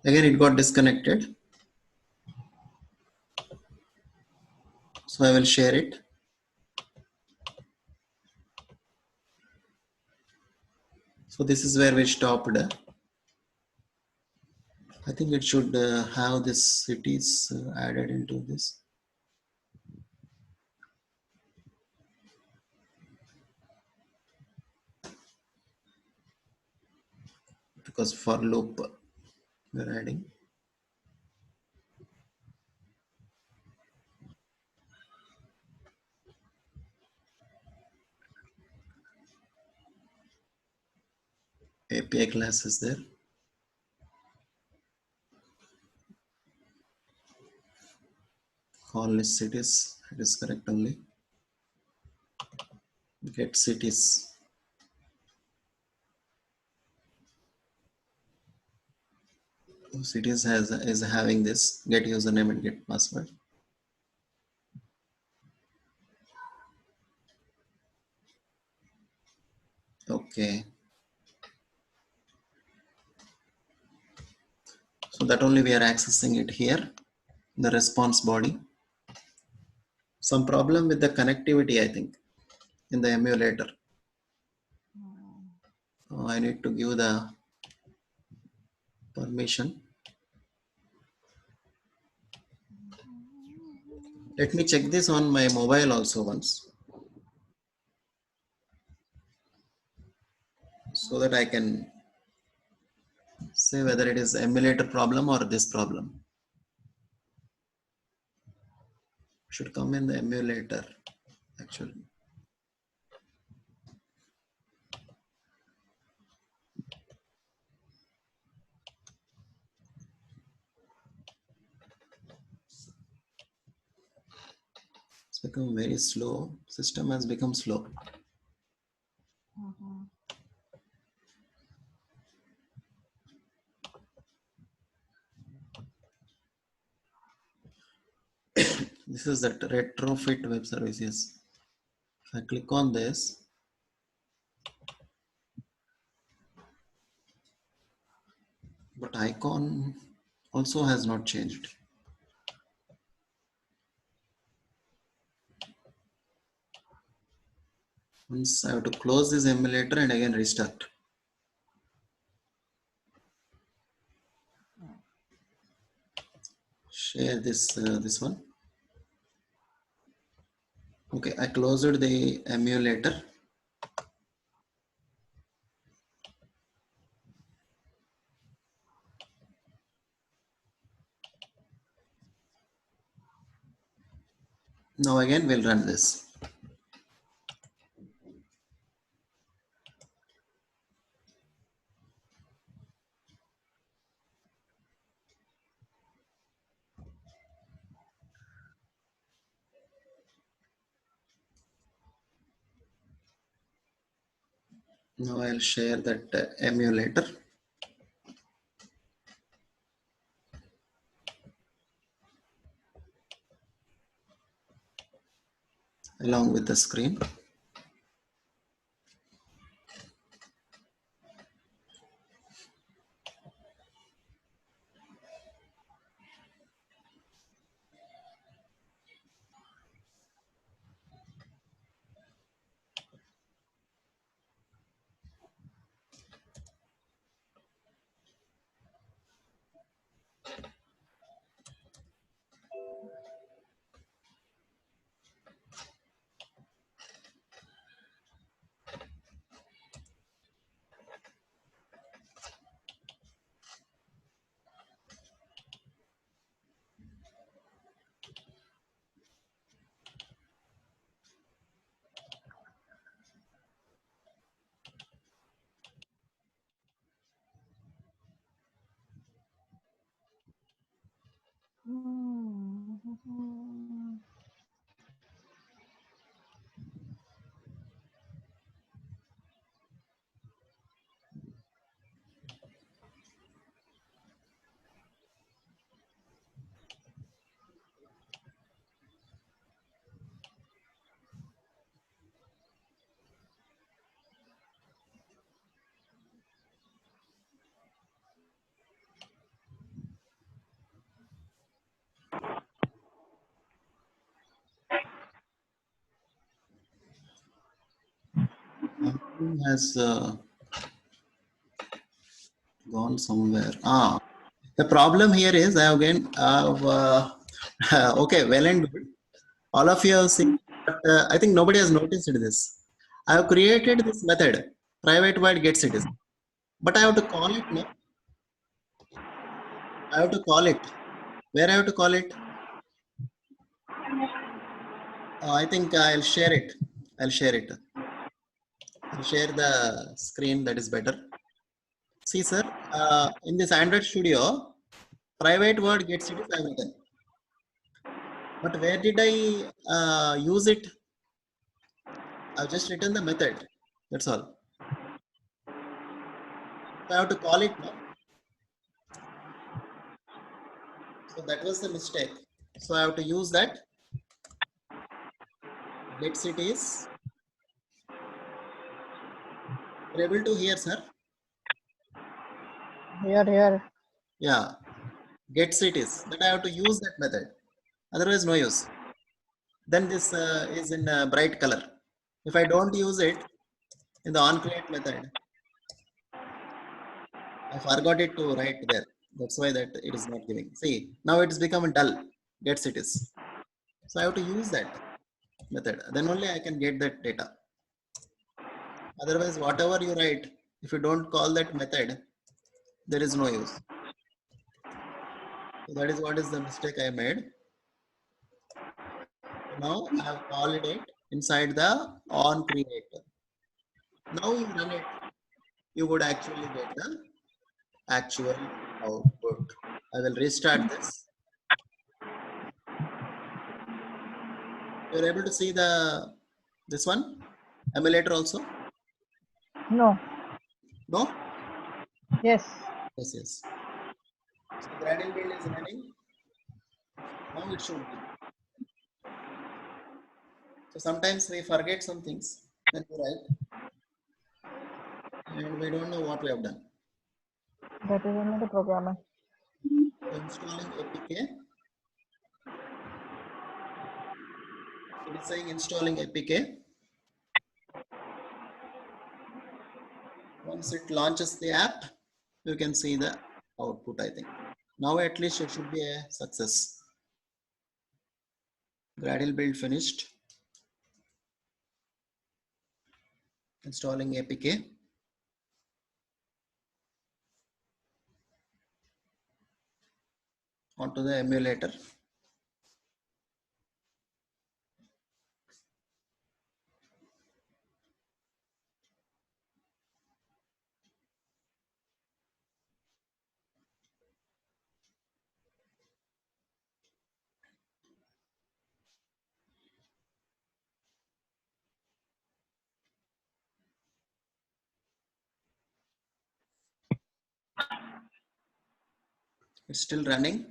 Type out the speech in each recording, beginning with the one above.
Again, it got disconnected. So I will share it. So this is where we stopped. I think it should have this cities added into this. Because for loop we're adding. API class is there. Call list cities, it is correct only. Get cities. Cities is having this get username and get password. Okay. So that only we are accessing it here, the response body. Some problem with the connectivity, I think, in the emulator. I need to give the permission. Let me check this on my mobile also once, so that I can say whether it is emulator problem or this problem. Should come in the emulator actually. It's become very slow. System has become slow. This is that retrofit web services. If I click on this, but icon also has not changed. Once I have to close this emulator and again restart. Share this one. Okay, I closed the emulator. Now again we'll run this. Now I'll share that emulator along with the screen. has gone somewhere. The problem here is I have again okay, well and good. All of you have seen, but I think nobody has noticed this. I have created this method, private void get citizen, but I have to call it now. I have to call it. Where I have to call it? I think I'll share it. I'll share it. I'll share the screen. That is better. See, sir, in this Android Studio, private word get cities I have written. But where did I use it? I've just written the method. That's all. So I have to call it now. So that was the mistake. So I have to use that. Get cities. You're able to hear, sir? Here. Yeah. Get cities. But I have to use that method. Otherwise, no use. Then this is in bright color. If I don't use it in the onCreate method, I forgot it to write there. That's why that it is not giving. See, now it's become dull. Get cities. So I have to use that method. Then only I can get that data. Otherwise, whatever you write, if you don't call that method, there is no use. So that is what is the mistake I made. Now I have called it inside the onCreate. Now you run it, you would actually get the actual output. I will restart this. You're able to see this one emulator also? No. No? Yes. Yes. So Gradle build is running. Now it should be. So sometimes we forget some things when we write, and we don't know what we have done. That is only the programmer. So installing APK. It is saying installing APK. Once it launches the app, you can see the output, I think. Now at least it should be a success. Gradle build finished. Installing APK. Onto the emulator. It's still running.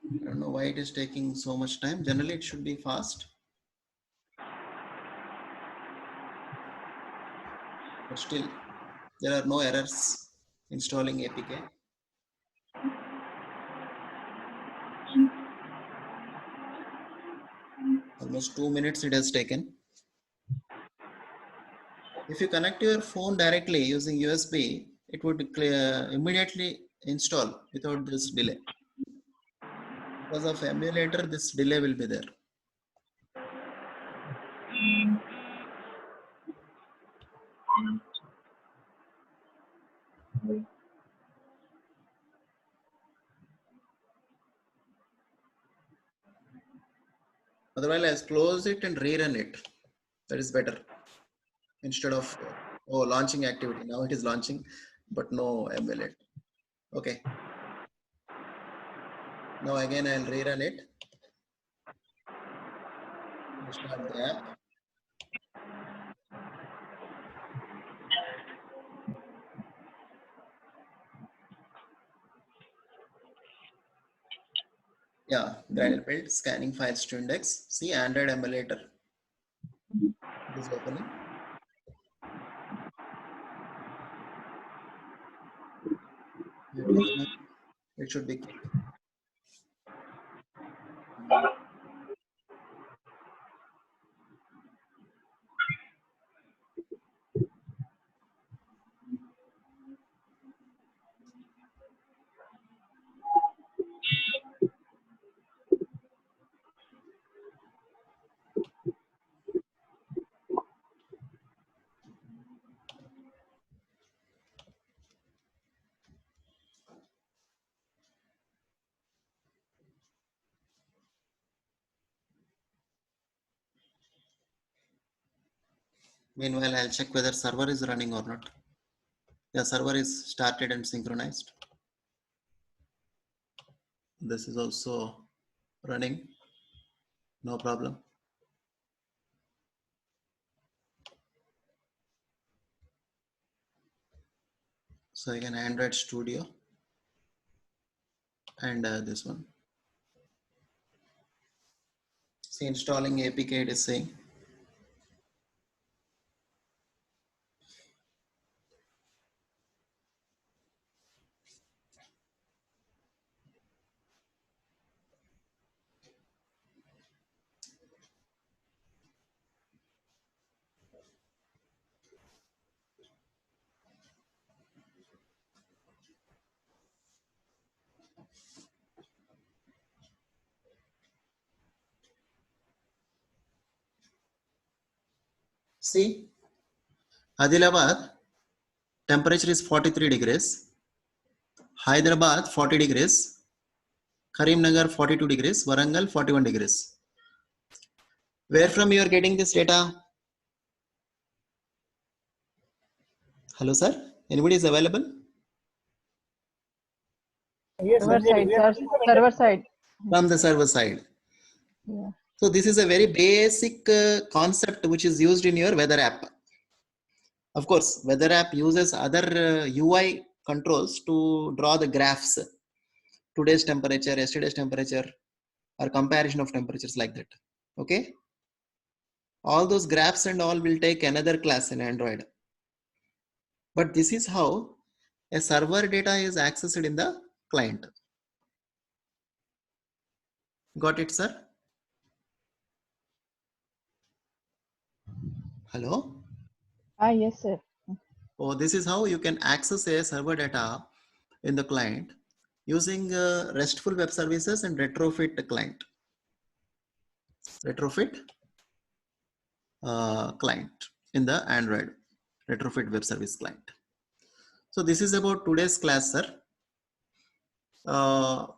I don't know why it is taking so much time. Generally, it should be fast. But still, there are no errors installing APK. Almost 2 minutes it has taken. If you connect your phone directly using USB, it would immediately install without this delay. Because of emulator, this delay will be there. Otherwise, I'll close it and rerun it. That is better. Instead of launching activity. Now it is launching, but no emulate. Okay. Now again I'll rerun it. Start the app. Yeah, Gradle build scanning files to index. See Android emulator. It is opening. It should be quick. Meanwhile, I'll check whether server is running or not. The server is started and synchronized. This is also running. No problem. So again, Android Studio and this one. See, installing APK it is saying. See, Adilabad temperature is 43 degrees. Hyderabad 40 degrees. Karimnagar 42 degrees. Warangal 41 degrees. Where from you are getting this data? Hello, sir. Anybody is available? Yes, Server Sanjay, side, we are sir. Server side. From the server side. Yeah. So this is a very basic concept which is used in your weather app. Of course, weather app uses other UI controls to draw the graphs. Today's temperature, yesterday's temperature, or comparison of temperatures like that. Okay. All those graphs and all will take another class in Android. But this is how a server data is accessed in the client. Got it, sir? Hello? Yes, sir. Oh, this is how you can access a server data in the client using RESTful web services and retrofit client. Retrofit client in the Android retrofit web service client. So this is about today's class, sir.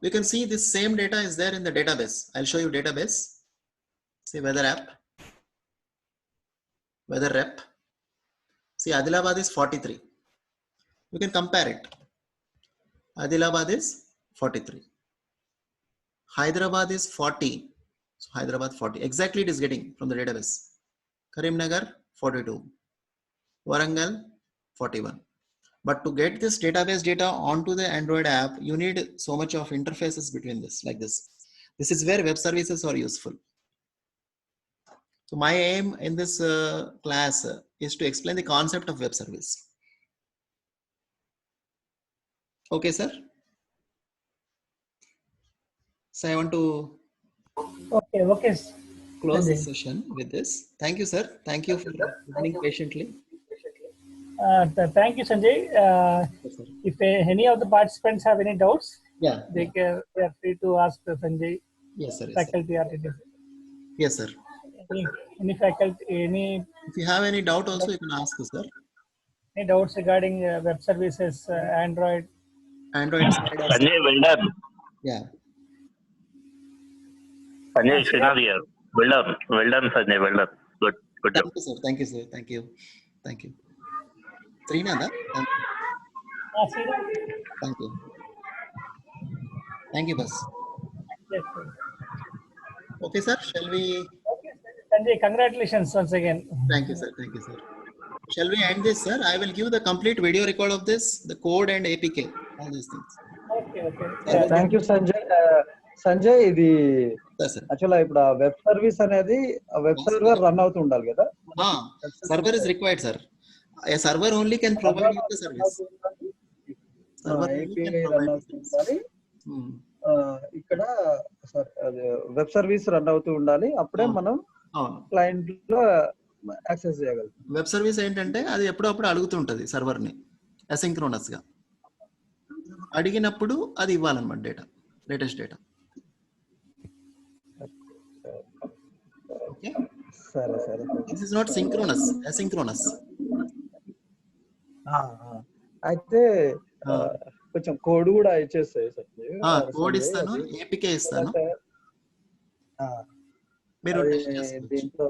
We can see this same data is there in the database. I'll show you database. See weather app, weather rep. See Adilabad is 43. You can compare it. Adilabad is 43. Hyderabad is 40. So Hyderabad 40. Exactly it is getting from the database. Karimnagar 42. Warangal 41. But to get this database data onto the Android app, you need so much of interfaces between this, like this. This is where web services are useful. So my aim in this class is to explain the concept of web service. Okay, sir. So I want to okay. close the Sanjay. session with this. Thank you, sir. Thank you for listening patiently. Thank you, Sanjay. Yes, sir. If any of the participants have any doubts, Yeah. they are free to ask Sanjay, Yes, sir. Yes, sir. faculty or teacher. Yes, sir. Any faculty, any If you have any doubt also, you can ask us, sir. doubts regarding web services, Android. Android side or Sanjay, well done. yeah. Sanjay, Srinath here. Well done, Sanjay. Well done. Good. Good job. Thank you, sir. Thank you, sir. Thank you. Thank you. Srinada, thank you. Sriram. Thank you. Thank you, boss. Yes, sir. Okay, sir. Shall we? Okay, Sanjay, congratulations once again. Thank you, sir. Thank you, sir. Shall we end this, sir? I will give the complete video record of this, the code and APK, all these things. Okay, okay. Yeah. Thank you Sanjay. Sanjay, ఇది Yes, sir. యాక్చువల్గా ఇప్పుడు ఆ web service అనేది web server run అవుతూ ఉండాలి కదా. Server is required, sir. A server only can provide you the service. Server only API can run provide you అవుతూ service. ఉండాలి. ఇక్కడ వెబ్ సర్వీస్ రన్ అవుతూ ఉండాలి, అప్పుడే మనం క్లయింట్ లో యాక్సెస్ చేయగలుగుతాం. వెబ్ సర్వీస్ ఏంటంటే అది ఎప్పుడప్పుడు అడుగుతుంటది సర్వర్ ని అసింక్రోనస్ గా. అడిగినప్పుడు అది ఇవ్వాలన్నమాట డేటా, లేటెస్ట్ డేటా. ఓకే, సరే సరే. This is not synchronous, asynchronous. అయితే కొంచెం కోడ్ కూడా ఇచ్చేస్తాయి కోడ్ ఇస్తాను, ఏపీకే ఇస్తాను, మీరు దీంట్లో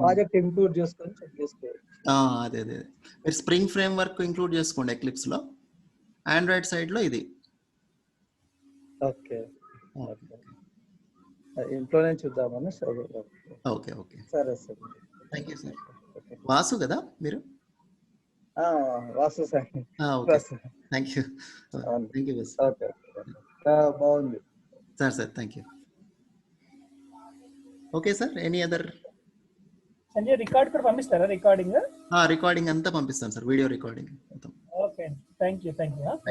ప్రాజెక్ట్ ఇంక్లూడ్ చేసుకొని చెక్ చేసుకోవచ్చు. అదే అదే మీరు స్ప్రింగ్ ఫ్రేమ్ వర్క్ ఇంక్లూడ్ చేసుకోండి ఎక్లిప్స్ లో. ఆండ్రాయిడ్ సైడ్ లో ఇది. ఓకే, ఇంట్లోనే చూద్దామని. ఓకే ఓకే, సరే sir. Thank you sir. Vasu కదా మీరు? Vasu sir. Okay, thank you. Thank you boss. Okay, బాగుంది sir. Sir thank you. Okay sir, any other? Sanjay, record కూడా పంపిస్తారా? రికార్డింగ్ రికార్డింగ్ అంతా పంపిస్తాను సార్, వీడియో రికార్డింగ్ మొత్తం. Okay, thank you.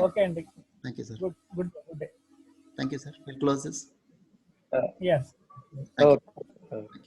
ఓకే అండి, thank you sir. Good day. Thank you sir. Will close this. Yes. Thank you. Okay.